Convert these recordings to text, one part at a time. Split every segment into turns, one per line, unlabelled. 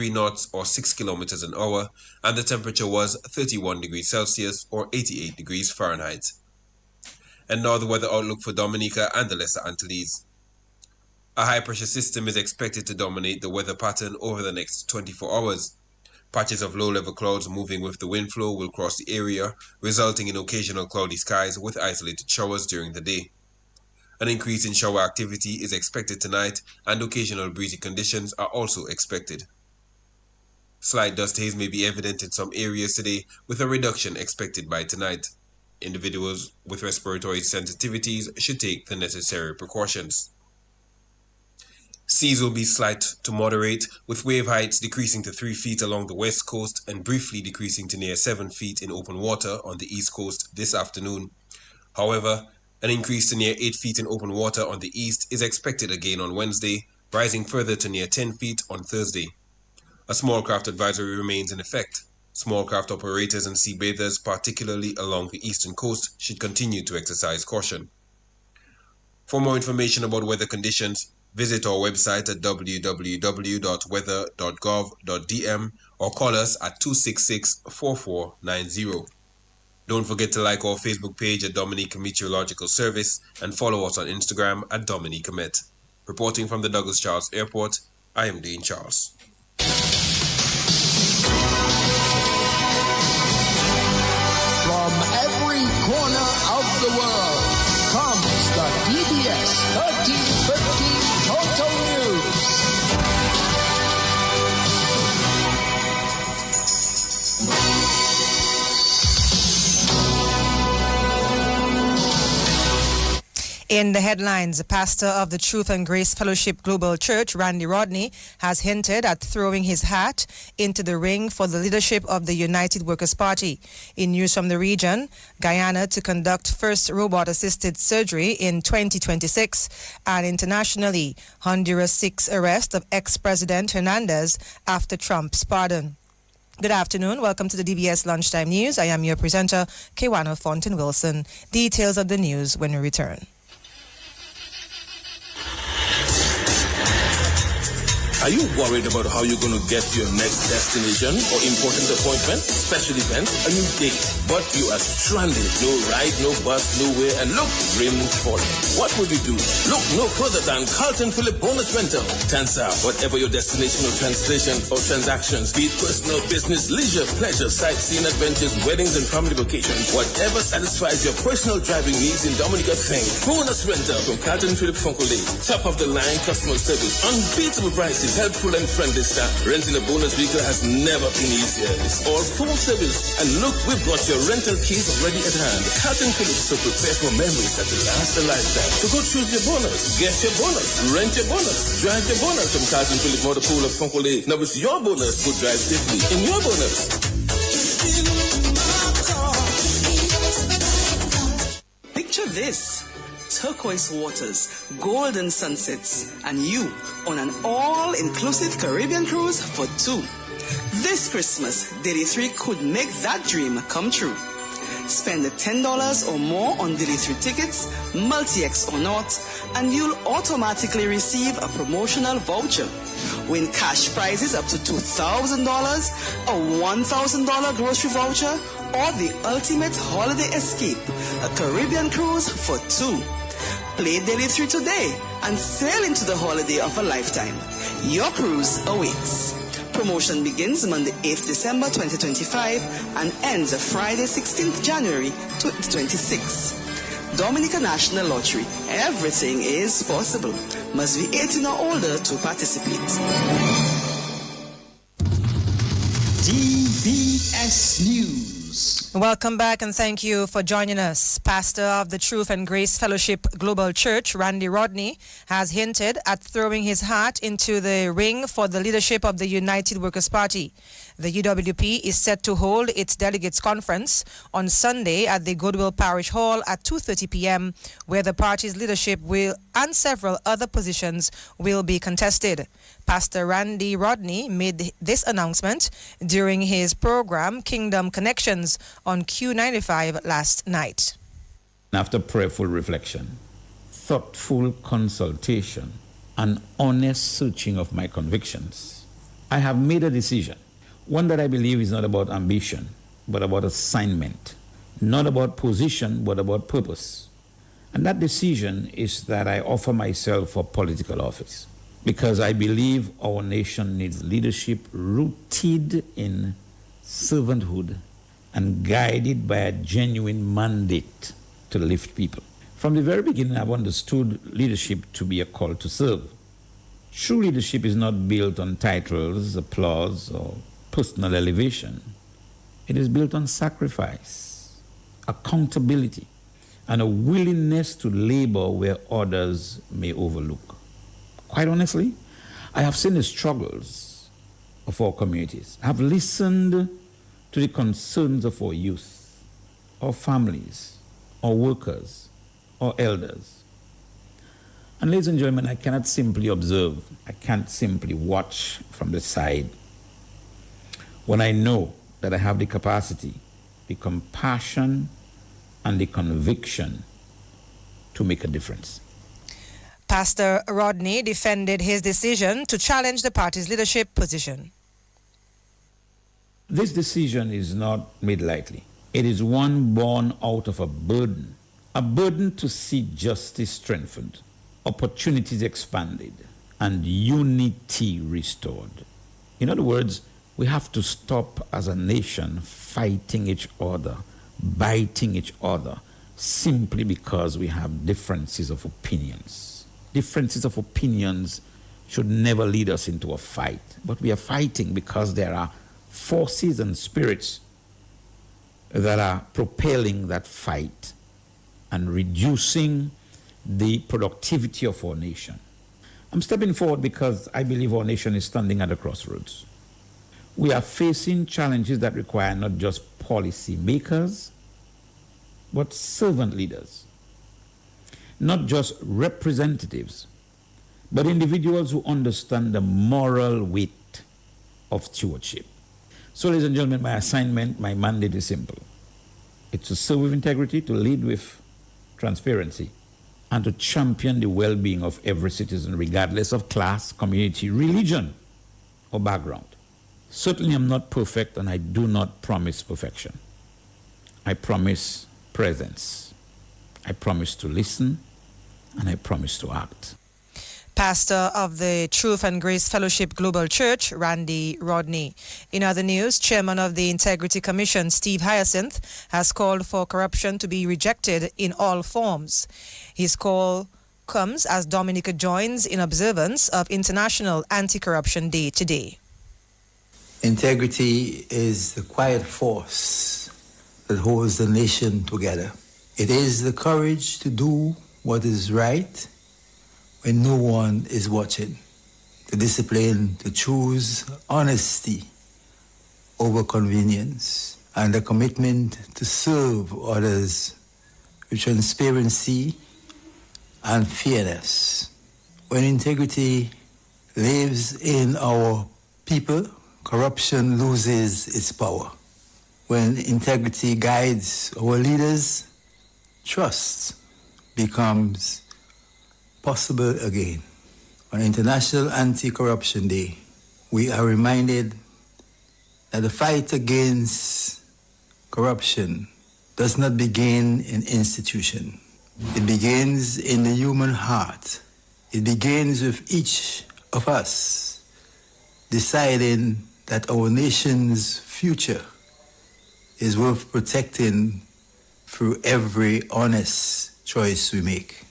3 knots or 6 kilometers an hour, and the temperature was 31 degrees Celsius or 88 degrees Fahrenheit. And now the weather outlook for Dominica and the Lesser Antilles. A high-pressure system is expected to dominate the weather pattern over the next 24 hours. Patches of low-level clouds moving with the wind flow will cross the area, resulting in occasional cloudy skies with isolated showers during the day. An increase in shower activity is expected tonight, and occasional breezy conditions are also expected. Slight dust haze may be evident in some areas today, with a reduction expected by tonight. Individuals with respiratory sensitivities should take the necessary precautions. Seas will be slight to moderate, with wave heights decreasing to 3 feet along the west coast and briefly decreasing to near 7 feet in open water on the east coast this afternoon. However, an increase to near 8 feet in open water on the east is expected again on Wednesday, rising further to near 10 feet on Thursday. A small craft advisory remains in effect. Small craft operators and sea bathers, particularly along the eastern coast, should continue to exercise caution. For more information about weather conditions, visit our website at www.weather.gov.dm or call us at 266-4490. Don't forget to like our Facebook page at Dominica Meteorological Service and follow us on Instagram at Dominica Met. Reporting from the Douglas Charles Airport, I am Dean Charles.
From every corner of the world comes the DBS 1315 Total News.
In the headlines, the pastor of the Truth and Grace Fellowship Global Church, Randy Rodney, has hinted at throwing his hat into the ring for the leadership of the United Workers' Party. In news from the region, Guyana to conduct first robot-assisted surgery in 2026, and internationally, Honduras seeks arrest of ex-President Hernandez after Trump's pardon. Good afternoon. Welcome to the DBS Lunchtime News. I am your presenter, Kewana Fontaine Wilson. Details of the news when we return.
Are you worried about how you're going to get to your next destination or important appointment, special event, a new date, but you are stranded? No ride, no bus, nowhere, and look, rain falling. What would you do? Look no further than Carlton Phillip Bonus Rental. Tansa, whatever your destination or translation or transactions, be it personal, business, leisure, pleasure, sightseeing, adventures, weddings, and family vacations, whatever satisfies your personal driving needs in Dominica, think Bonus Rental from Carlton Phillip Foncolay. Top of the line customer service, unbeatable prices, helpful and friendly staff. Renting a bonus vehicle has never been easier. It's all full service. And look, we've got your rental keys already at hand. Carlton Phillips, so prepare for memories that will last a lifetime. So go choose your bonus, get your bonus, rent your bonus, drive your bonus from Carlton Phillips Motor Pool of Foncolay. Now it's your bonus. Go drive safely in your bonus.
Picture this. Turquoise waters, golden sunsets, and you on an all-inclusive Caribbean cruise for two. This Christmas, Daily 3 could make that dream come true. Spend $10 or more on Daily 3 tickets, multi-X or not, and you'll automatically receive a promotional voucher. Win cash prizes up to $2,000, a $1,000 grocery voucher, or the ultimate holiday escape, a Caribbean cruise for two. Play Daily 3 today and sail into the holiday of a lifetime. Your cruise awaits. Promotion begins Monday 8th December 2025 and ends Friday 16th January 2026. Dominica National Lottery. Everything is possible. Must be 18 or older to participate.
DBS News.
Welcome back and thank you for joining us. Pastor of the Truth and Grace Fellowship Global Church, Randy Rodney, has hinted at throwing his hat into the ring for the leadership of the United Workers' Party. The UWP is set to hold its delegates conference on Sunday at the Goodwill Parish Hall at 2:30 p.m., where the party's leadership will and several other positions will be contested. Pastor Randy Rodney made this announcement during his program Kingdom Connections on Q95 last night.
After prayerful reflection, thoughtful consultation, and honest searching of my convictions, I have made a decision, one that I believe is not about ambition, but about assignment, not about position, but about purpose. And that decision is that I offer myself for political office because I believe our nation needs leadership rooted in servanthood and guided by a genuine mandate to lift people. From the very beginning, I've understood leadership to be a call to serve. True leadership is not built on titles, applause, or personal elevation. It is built on sacrifice, accountability, and a willingness to labor where others may overlook. Quite honestly, I have seen the struggles of our communities. I have listened to the concerns of our youth, our families, our workers, our elders. And ladies and gentlemen, I cannot simply observe. I can't simply watch from the side. When I know that I have the capacity, the compassion, and the conviction to make a difference.
Pastor Rodney defended his decision to challenge the party's leadership position.
This decision is not made lightly. It is one born out of a burden to see justice strengthened, opportunities expanded, and unity restored. In other words, we have to stop as a nation fighting each other, biting each other, simply because we have differences of opinions. Differences of opinions should never lead us into a fight, but we are fighting because there are forces and spirits that are propelling that fight and reducing the productivity of our nation. I'm stepping forward because I believe our nation is standing at a crossroads. We are facing challenges that require not just policy makers, but servant leaders. Not just representatives, but individuals who understand the moral weight of stewardship. So, ladies and gentlemen, my assignment, my mandate is simple. It's to serve with integrity, to lead with transparency, and to champion the well-being of every citizen, regardless of class, community, religion, or background. Certainly, I'm not perfect, and I do not promise perfection. I promise presence. I promise to listen, and I promise to act.
Pastor of the Truth and Grace Fellowship Global Church, Randy Rodney. In other news, Chairman of the Integrity Commission, Steve Hyacinth, has called for corruption to be rejected in all forms. His call comes as Dominica joins in observance of International Anti-Corruption Day today.
Integrity is the quiet force that holds the nation together. It is the courage to do what is right when no one is watching, the discipline to choose honesty over convenience, and the commitment to serve others with transparency and fairness. When integrity lives in our people, corruption loses its power. When integrity guides our leaders, trust becomes possible again. On International Anti-Corruption Day, we are reminded that the fight against corruption does not begin in institution. It begins in the human heart. It begins with each of us deciding that our nation's future is worth protecting through every honest choice we make.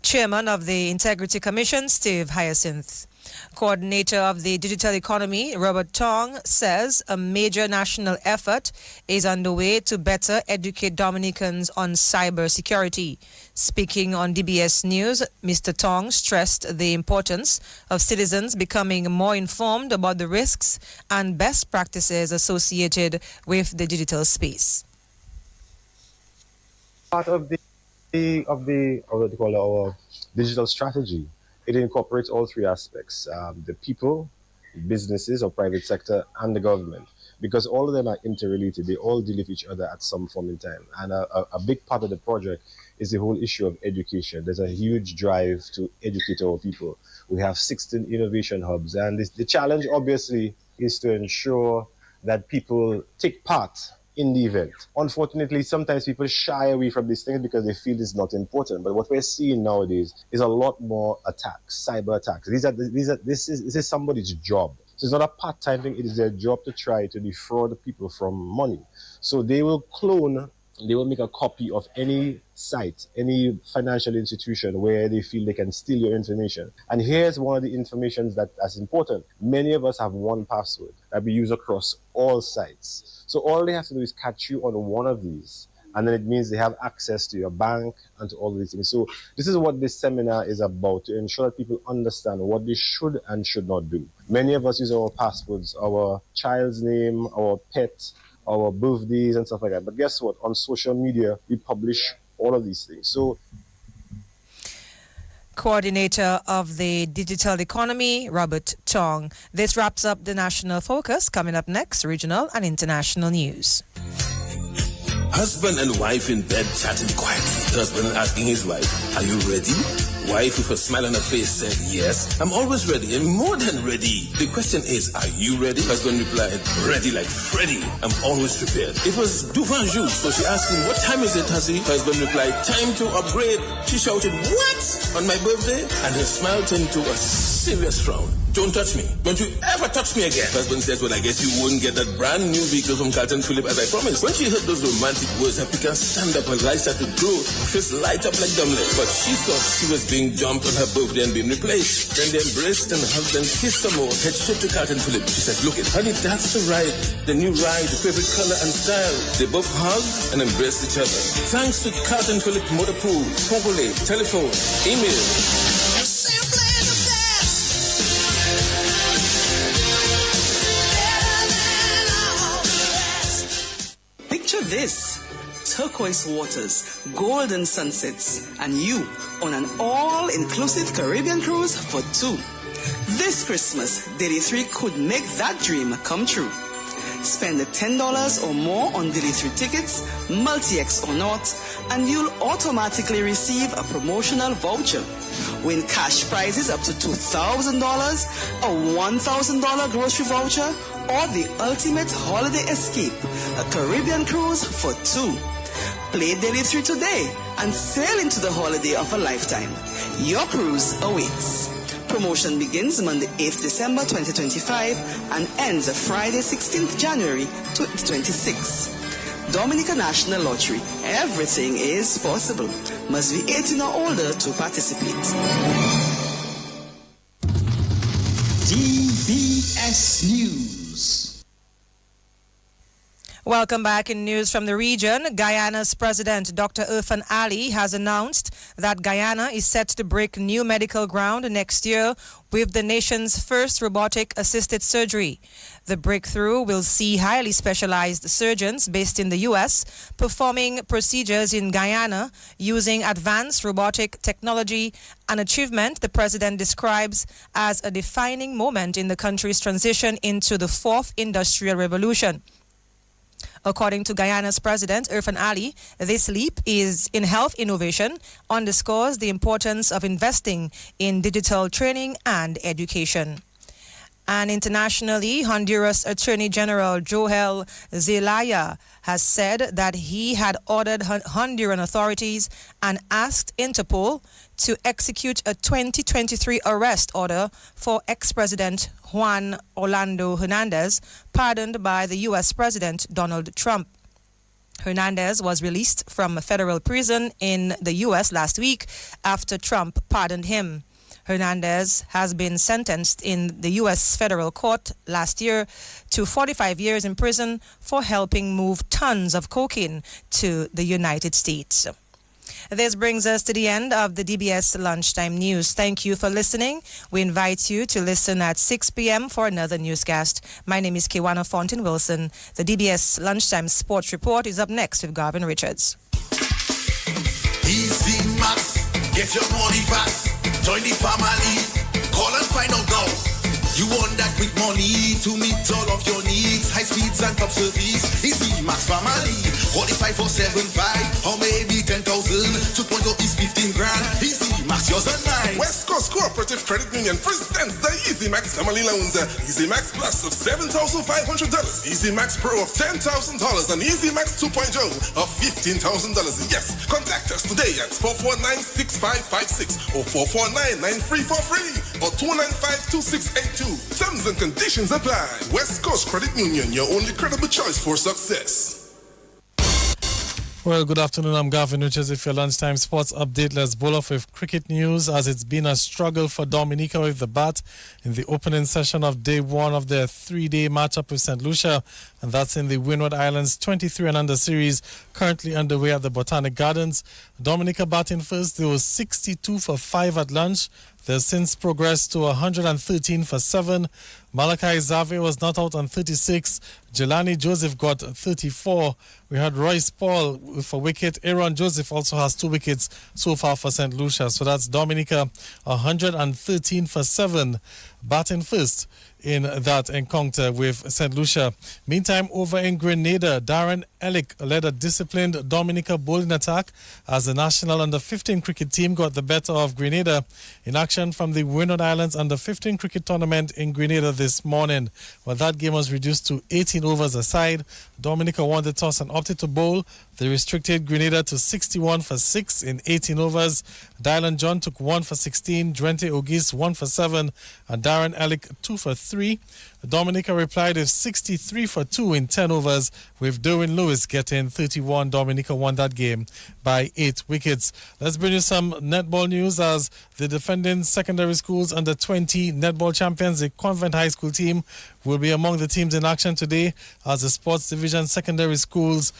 Chairman of the Integrity Commission, Steve Hyacinth. Coordinator of the Digital Economy, Robert Tong, says a major national effort is underway to better educate Dominicans on cybersecurity. Speaking on DBS News, Mr. Tong stressed the importance of citizens becoming more informed about the risks and best practices associated with the digital space.
Part of our digital strategy, it incorporates all three aspects: the people, businesses or private sector, and the government. because all of them are interrelated. They all deal with each other at some form in time. And a big part of the project is the whole issue of education. There's a huge drive to educate our people. We have 16 innovation hubs, and the challenge obviously is to ensure that people take part in the event. Unfortunately, sometimes people shy away from these things because they feel it's not important. But what we're seeing nowadays is a lot more attacks, cyber attacks. This is somebody's job. So it's not a part-time thing. It is their job to try to defraud people from money. So they will make a copy of any site, any financial institution where they feel they can steal your information. And here's one of the informations that's important. Many of us have one password that we use across all sites. So all they have to do is catch you on one of these, and then it means they have access to your bank and to all of these things. So this is what this seminar is about, to ensure that people understand what they should and should not do. Many of us use our passwords, our child's name, our pet, our birthdays and stuff like that. But guess what? On social media, we publish all of these things. So,
Coordinator of the Digital Economy, Robert Tong. This wraps up the National Focus. Coming up next, regional and international news.
Husband and wife in bed chatting quietly. Husband asking his wife, "Are you ready?" Wife with a smile on her face said, "Yes, I'm always ready and more than ready." The question is, are you ready? Husband replied, "Ready like Freddy. I'm always prepared." It was Duvanjou, so she asked him, "What time is it, hussy?" Husband replied, "Time to upgrade." She shouted, "What? On my birthday?" And her smile turned to a serious frown. "Don't touch me. Don't you ever touch me again." Husband says, "Well, I guess you wouldn't get that brand new vehicle from Carlton Phillip as I promised." When she heard those romantic words, her picker stand up, her eyes started to glow, her face light up like dumbling. But she thought she was being dumped on her birthday and being replaced. Then they embraced and hugged and kissed some more. Head straight to Carlton Phillip. She said, "Look it, honey, that's the ride. The new ride, the favorite color and style." They both hugged and embraced each other. Thanks to Carlton Phillip Motor Pool, phone, telephone, email.
Picture this: turquoise waters, golden sunsets, and you on an all-inclusive Caribbean cruise for two. This Christmas, Daily 3 could make that dream come true. Spend $10 or more on Daily 3 tickets, multi-X or not, and you'll automatically receive a promotional voucher. Win cash prizes up to $2,000, a $1,000 grocery voucher, or the ultimate holiday escape, a Caribbean cruise for two. Play Daily 3 today and sail into the holiday of a lifetime. Your cruise awaits. Promotion begins Monday 8th December 2025 and ends Friday 16th January 2026. Dominica National Lottery. Everything is possible. Must be 18 or older to participate.
DBS News.
Welcome back. In news from the region, Guyana's President Dr. Irfan Ali has announced that Guyana is set to break new medical ground next year with the nation's first robotic-assisted surgery. The breakthrough will see highly specialized surgeons based in the U.S. performing procedures in Guyana using advanced robotic technology, an achievement the president describes as a defining moment in the country's transition into the fourth industrial revolution. According to Guyana's President Irfan Ali, this leap in health innovation underscores the importance of investing in digital training and education. And internationally, Honduras Attorney General Joel Zelaya has said that he had ordered Honduran authorities and asked Interpol to execute a 2023 arrest order for ex-President Juan Orlando Hernandez, pardoned by the U.S. President Donald Trump. Hernandez was released from a federal prison in the U.S. last week after Trump pardoned him. Hernandez has been sentenced in the U.S. federal court last year to 45 years in prison for helping move tons of cocaine to the United States. This brings us to the end of the DBS Lunchtime News. Thank you for listening. We invite you to listen at 6 p.m. for another newscast. My name is Kiwana Fontaine-Wilson. The DBS Lunchtime Sports Report is up next with Garvin Richards.
Easy max, get your money fast. Join the family. Call and find out now. You want that quick money to meet all of your needs. High speeds and top service. Easy Max Family. 45 or 75 or maybe 10,000. 2.0 is 15 grand. Easy Max, yours and mine.
West Coast Cooperative Credit Union presents the Easy Max Family Loans. Easy Max Plus of $7,500. Easy Max Pro of $10,000 and Easy Max 2.0 of $15,000. Yes, contact us today at 449-6556 or 449-9343 or 295-2682. Terms and conditions apply. West Coast Credit Union, your only credible choice for success.
Well, good afternoon. I'm Gavin Richards. If your lunchtime sports update, let's bowl off with cricket news, as it's been a struggle for Dominica with the bat in the opening session of day one of their three-day matchup with St. Lucia, and that's in the Windward Islands 23 and under series currently underway at the Botanic Gardens. Dominica batting first. There was 62 for 5 at lunch. They've since progressed to 113 for 7. Malachi Zave was not out on 36. Jelani Joseph got 34. We had Royce Paul for wicket. Aaron Joseph also has 2 wickets so far for St. Lucia. So that's Dominica 113 for 7, batting first in that encounter with St. Lucia. Meantime, over in Grenada, Darren Ellick led a disciplined Dominica bowling attack as the national under-15 cricket team got the better of Grenada in action from the Windward Islands under-15 cricket tournament in Grenada this morning. Well, that game was reduced to 18 overs aside. Dominica won the toss and opted to bowl. They restricted Grenada to 61 for 6 in 18 overs. Dylan John took 1 for 16, Drente Ogis 1 for 7, and Darren Ellick 2 for 3. Dominica replied with 63 for 2 in 10 overs, with Derwin Lewis getting 31. Dominica won that game by 8 wickets. Let's bring you some netball news, as the defending secondary schools under 20 netball champions, the Convent High School team, will be among the teams in action today as the Sports Division Secondary Schools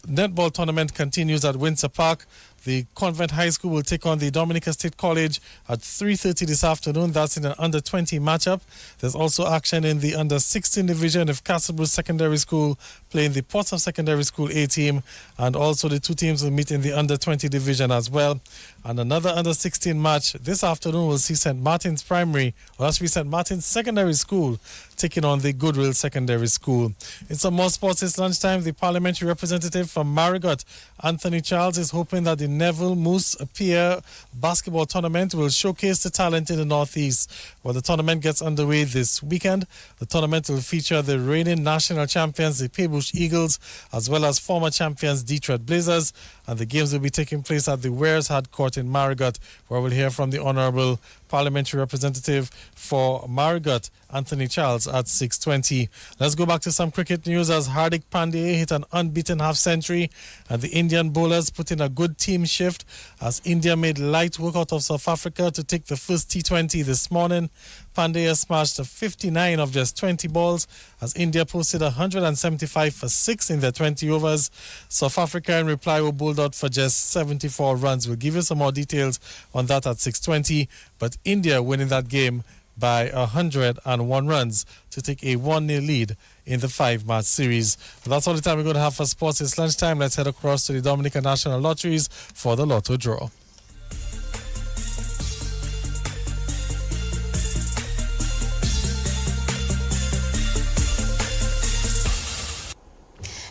netball tournament continues at Windsor Park. The Convent High School will take on the Dominica State College at 3:30 this afternoon. That's in an under-20 matchup. There's also action in the under-16 division of Castlebrook Secondary School playing the Portsmouth Secondary School A team, and also the 2 teams will meet in the under-20 division as well. And another under-16 match this afternoon will see St. Martin's Primary, or that's St. Martin's Secondary School, taking on the Goodwill Secondary School. In some more sports this lunchtime, the parliamentary representative from Marigot, Anthony Charles, is hoping that the Neville Moose Pier basketball tournament will showcase the talent in the Northeast. Well, the tournament gets underway this weekend. The tournament will feature the reigning national champions, the Paybush Eagles, as well as former champions, Detroit Blazers, and the games will be taking place at the Wares Hard Court in Marigot, where we'll hear from the Honourable Parliamentary Representative for Marigot, Anthony Charles, at 6:20. Let's go back to some cricket news, as Hardik Pandya hit an unbeaten half-century and the Indian bowlers put in a good team shift as India made light work out of South Africa to take the first T20 this morning. Pandya smashed 59 of just 20 balls as India posted 175 for 6 in their 20 overs. South Africa in reply were bowled out for just 74 runs. We'll give you some more details on that at 6:20, but India winning that game by 101 runs to take a 1-0 lead in the 5-match series. But that's all the time we're going to have for sports. It's lunchtime. Let's head across to the Dominican National Lotteries for the Lotto draw.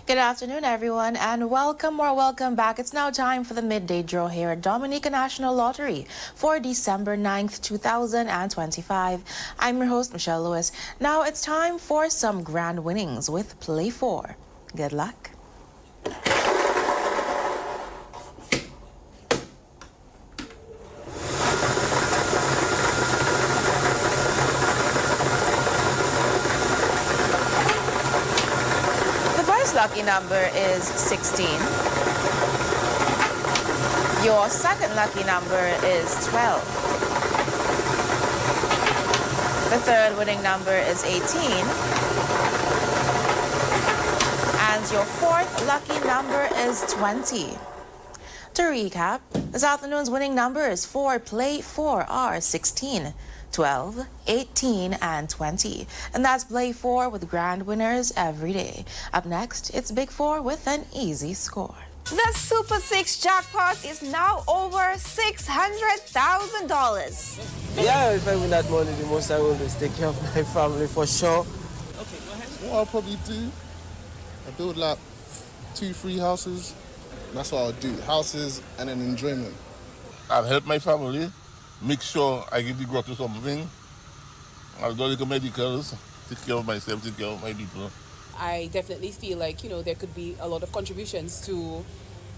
Good afternoon, everyone, and welcome back. It's now time for the midday draw here at Dominica National Lottery for December 9th, 2025. I'm your host, Michelle Lewis. Now it's time for some grand winnings with Play 4. Good luck. Lucky number is 16. Your second lucky number is 12. The third winning number is 18. And your fourth lucky number is 20. To recap, this afternoon's winning numbers for Play 4 are 16, 12, 18, and 20. And that's Play 4 with grand winners every day. Up next, it's Big 4 with an easy score.
The Super 6 jackpot is now over $600,000.
Yeah, if I win that money, the most I will do is take care of my family for sure.
What I'll probably do, I build like 2-3 houses. That's what I'll do. Houses and then enjoyment.
I'll help my family, make sure I give the growth to something. I'll do little medicals, take care of myself, take care of my people.
I definitely feel like, there could be a lot of contributions to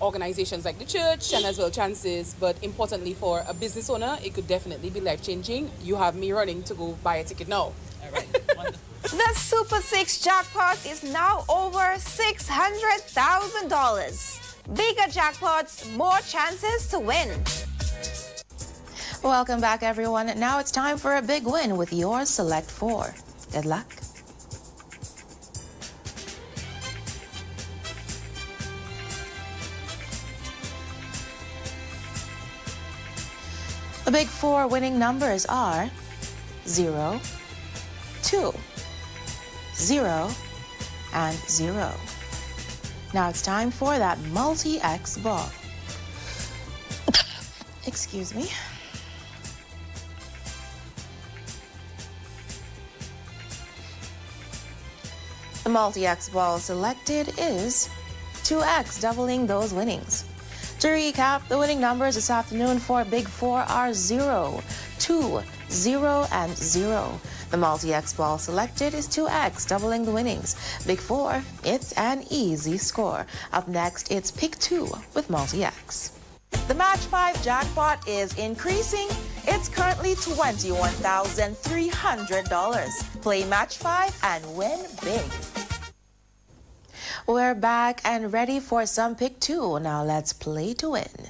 organizations like the church and as well chances, but importantly for a business owner, it could definitely be life-changing. You have me running to go buy a ticket now.
All right. The Super 6 jackpot is now over $600,000. Bigger jackpots, more chances to win. Welcome back, everyone. Now it's time for a big win with your Select 4. Good luck. The big 4 winning numbers are 0, 2, 0, and 0. Now it's time for that multi-X ball. Excuse me. The multi-X ball selected is 2X, doubling those winnings. To recap, the winning numbers this afternoon for Big 4 are 0, 2, 0, and 0. The multi-X ball selected is 2X, doubling the winnings. Big 4, it's an easy score. Up next, it's Pick 2 with multi-X. The Match 5 jackpot is increasing. It's currently $21,300. Play Match 5 and win big. We're back and ready for some Pick 2. Now let's play to win.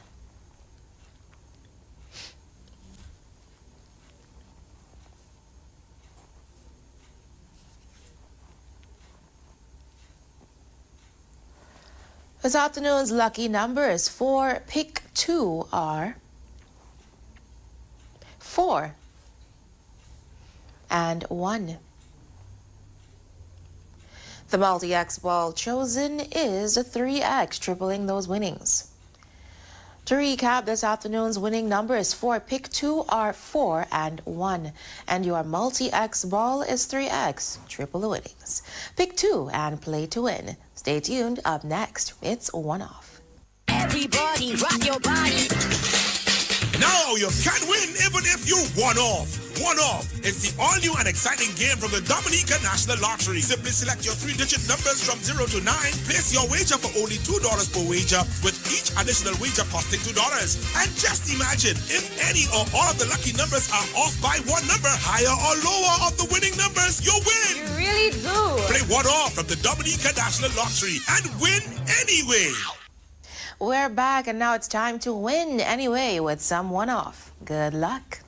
This afternoon's lucky numbers for Pick 2 are 4 and 1. The multi-X ball chosen is a 3X, tripling those winnings. To recap, this afternoon's winning numbers for Pick 2 are 4 and 1. And your multi-X ball is 3X, triple the winnings. Pick 2 and play to win. Stay tuned. Up next, it's One Off.
Everybody rock your body.
Now you can win even if you one off. One Off. It's the all-new and exciting game from the Dominica National Lottery. Simply select your 3-digit numbers from 0 to 9. Place your wager for only $2 per wager, with each additional wager costing $2. And just imagine, if any or all of the lucky numbers are off by one number, higher or lower of the winning numbers, you win.
You really do.
Play One Off from the Dominica National Lottery and win anyway.
We're back, and now it's time to win anyway with some One Off. Good luck.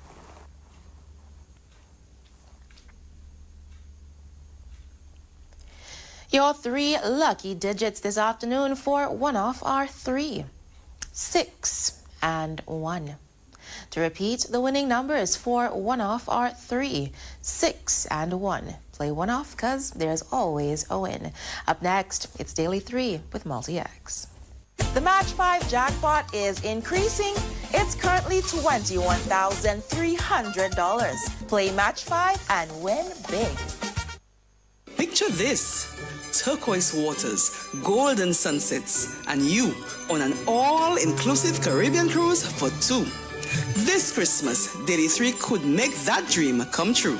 Your 3 lucky digits this afternoon for One Off are 3, 6, and 1. To repeat, the winning numbers for One Off are 3, 6, and 1. Play One Off because there's always a win. Up next, it's Daily 3 with Multi-X. The Match 5 jackpot is increasing. It's currently $21,300. Play Match 5 and win big.
Picture this: turquoise waters, golden sunsets, and you on an all-inclusive Caribbean cruise for 2. This Christmas, Daily 3 could make that dream come true.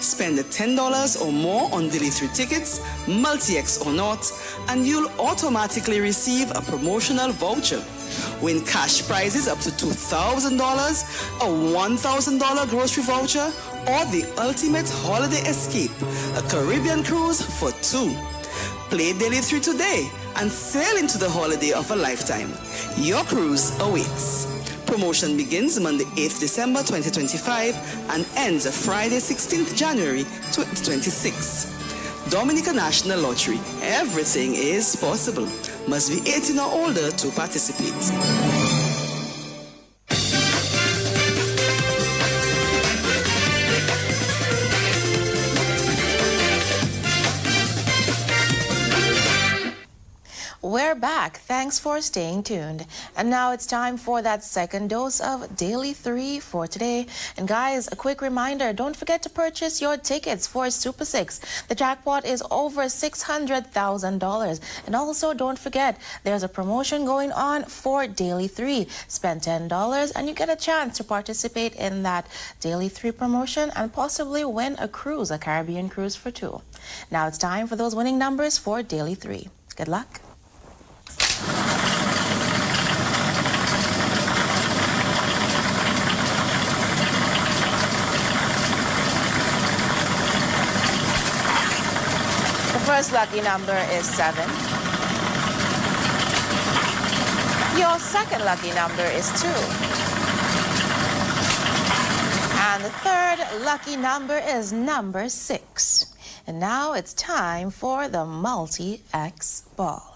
Spend $10 or more on Daily 3 tickets, multi-X or not, and you'll automatically receive a promotional voucher. Win cash prizes up to $2,000, a $1,000 grocery voucher, or the ultimate holiday escape, a Caribbean cruise for 2. Play Daily 3 today and sail into the holiday of a lifetime. Your cruise awaits. Promotion begins Monday 8th December 2025 and ends Friday 16th January 2026. Dominica National Lottery. Everything is possible. Must be 18 or older to participate.
We're back. Thanks for staying tuned. And now it's time for that second dose of Daily 3 for today. And guys, a quick reminder, don't forget to purchase your tickets for Super 6. The jackpot is over $600,000. And also don't forget, there's a promotion going on for Daily 3. Spend $10 and you get a chance to participate in that Daily 3 promotion and possibly win a cruise, a Caribbean cruise for 2. Now it's time for those winning numbers for Daily 3. Good luck. The first lucky number is 7. Your second lucky number is 2. And the third lucky number is number 6. And now it's time for the Multi-X Ball.